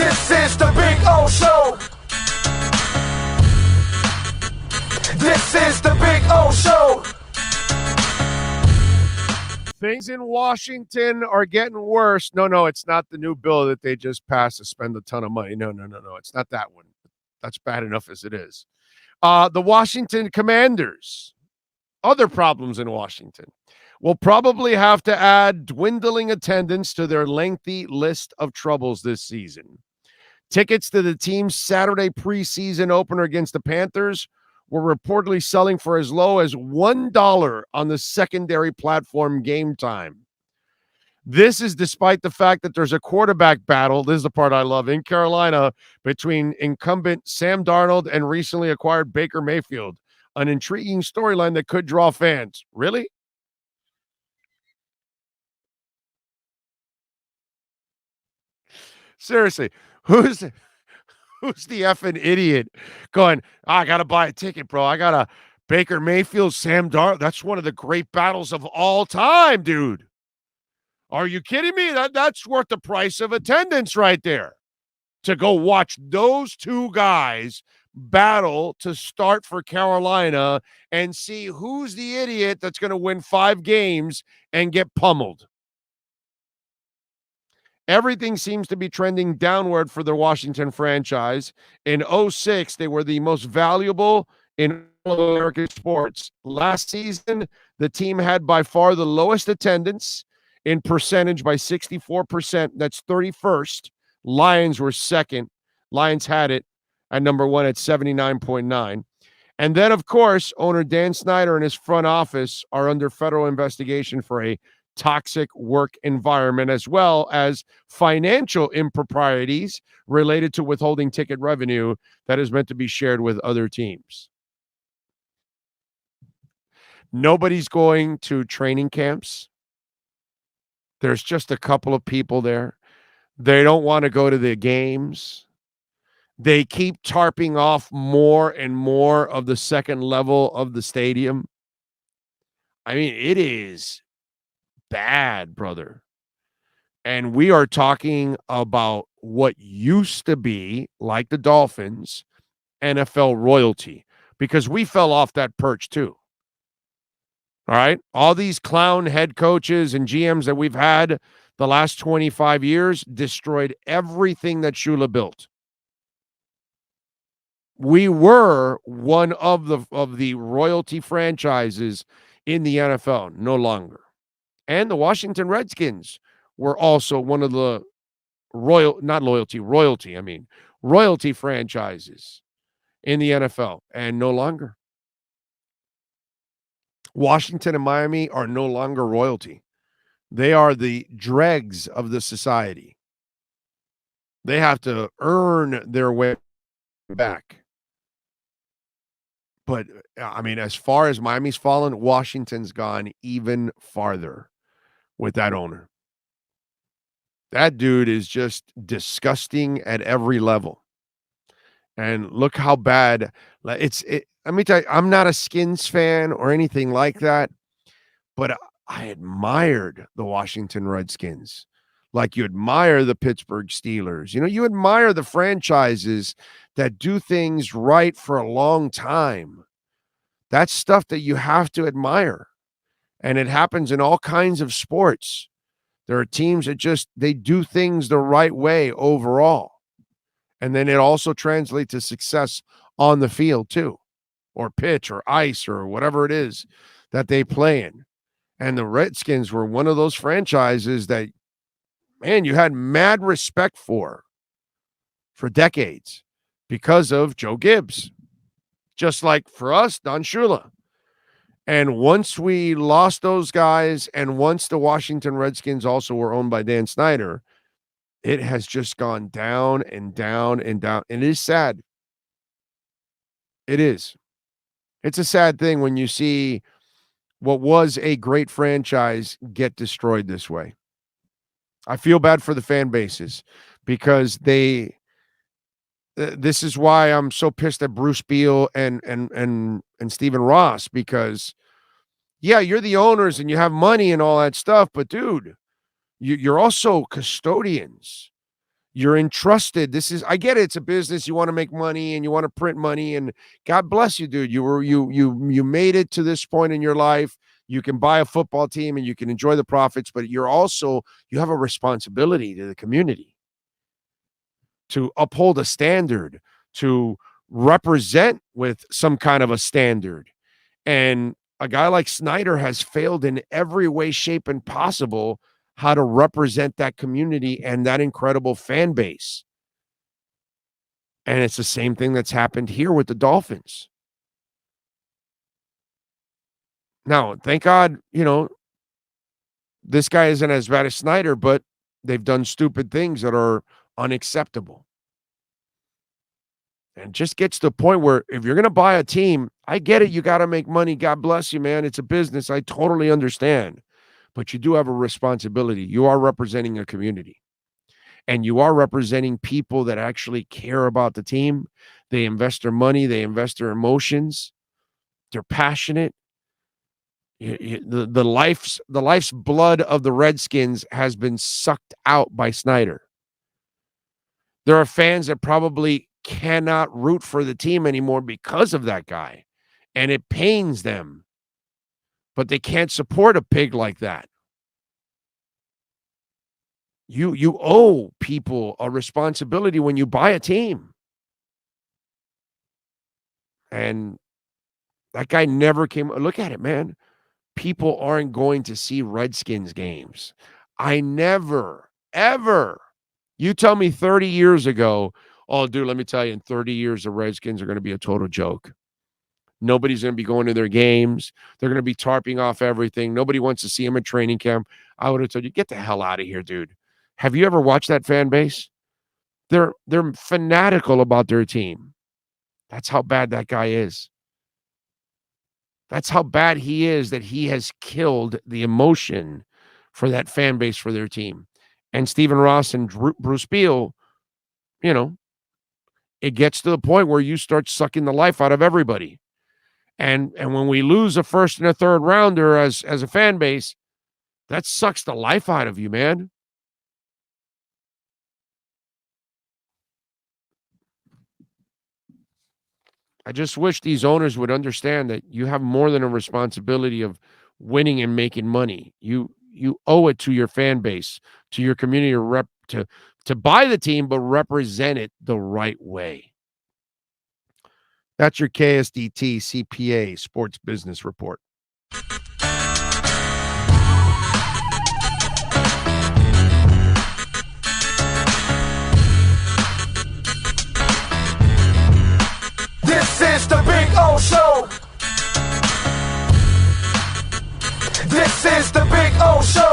This is the Big O Show. This is the Big O Show. Things in Washington are getting worse. No, it's not the new bill that they just passed to spend a ton of money. No. It's not that one. That's bad enough as it is. The Washington Commanders, other problems in Washington, will probably have to add dwindling attendance to their lengthy list of troubles this season. Tickets to the team's Saturday preseason opener against the Panthers were reportedly selling for as low as $1 on the secondary platform Game Time. This is despite the fact that there's a quarterback battle, this is the part I love, in Carolina between incumbent Sam Darnold and recently acquired Baker Mayfield. An intriguing storyline that could draw fans. Really? Seriously, who's the effing idiot going, I got to buy a ticket, bro. I got a Baker Mayfield, Sam Darnold. That's one of the great battles of all time, dude. Are you kidding me? That's worth the price of attendance right there. To go watch those two guys battle to start for Carolina and see who's the idiot that's going to win 5 games and get pummeled. Everything seems to be trending downward for the Washington franchise. In 2006, they were the most valuable in all American sports. Last season, the team had by far the lowest attendance in percentage by 64%. That's 31st. Lions were second. Lions had it at number 1 at 79.9. And then, of course, owner Dan Snyder and his front office are under federal investigation for a toxic work environment, as well as financial improprieties related to withholding ticket revenue that is meant to be shared with other teams. Nobody's going to training camps. There's just a couple of people there. They don't want to go to the games. They keep tarping off more and more of the second level of the stadium. I mean, it is bad, brother. And we are talking about what used to be, like the Dolphins, NFL royalty, because we fell off that perch too. All right. All these clown head coaches and GMs that we've had the last 25 years destroyed everything that Shula built. We were one of the royalty franchises in the NFL, no longer. And the Washington Redskins were also one of the royalty franchises in the NFL, and no longer. Washington and Miami are no longer royalty. They are the dregs of the society. They have to earn their way back. But, I mean, as far as Miami's fallen, Washington's gone even farther with that owner. That dude is just disgusting at every level. And look how bad let me tell you, I'm not a Skins fan or anything like that, but I admired the Washington Redskins. Like you admire the Pittsburgh Steelers. You know, you admire the franchises that do things right for a long time. That's stuff that you have to admire. And it happens in all kinds of sports. There are teams that they do things the right way overall. And then it also translates to success on the field too, or pitch or ice or whatever it is that they play in. And the Redskins were one of those franchises that, man, you had mad respect for decades because of Joe Gibbs. Just like for us, Don Shula. And once we lost those guys, and once the Washington Redskins also were owned by Dan Snyder, it has just gone down and down and down. And it is sad. It is. It's a sad thing when you see what was a great franchise get destroyed this way. I feel bad for the fan bases because this is why I'm so pissed at Bruce Beal and Stephen Ross, because yeah, you're the owners and you have money and all that stuff, but dude, you're also custodians. You're entrusted. I get it. It's a business. You want to make money and you want to print money. And God bless you, dude. You made it to this point in your life. You can buy a football team and you can enjoy the profits, but you have a responsibility to the community to uphold a standard, to represent with some kind of a standard. And a guy like Snyder has failed in every way, shape, and possible how to represent that community and that incredible fan base. And it's the same thing that's happened here with the Dolphins. Now, thank God, this guy isn't as bad as Snyder, but they've done stupid things that are unacceptable. And just gets to the point where if you're going to buy a team, I get it. You got to make money. God bless you, man. It's a business. I totally understand. But you do have a responsibility. You are representing a community. And you are representing people that actually care about the team. They invest their money. They invest their emotions. They're passionate. The life's blood of the Redskins has been sucked out by Snyder. There are fans that probably cannot root for the team anymore because of that guy. And it pains them. But they can't support a pig like that. You owe people a responsibility when you buy a team. And that guy never came. Look at it, man. People aren't going to see Redskins games. I never, ever. You tell me 30 years ago, oh, dude, let me tell you, in 30 years, the Redskins are going to be a total joke. Nobody's going to be going to their games. They're going to be tarping off everything. Nobody wants to see them at training camp. I would have told you, get the hell out of here, dude. Have you ever watched that fan base? They're fanatical about their team. That's how bad that guy is. That's how bad he is, that he has killed the emotion for that fan base for their team. And Stephen Ross and Bruce Beal, it gets to the point where you start sucking the life out of everybody. And when we lose a first and a third rounder as a fan base, that sucks the life out of you, man. I just wish these owners would understand that you have more than a responsibility of winning and making money. You owe it to your fan base, to your community to buy the team, but represent it the right way. That's your KSDT CPA Sports Business Report. This is the Big O Show. This is the Big O Show.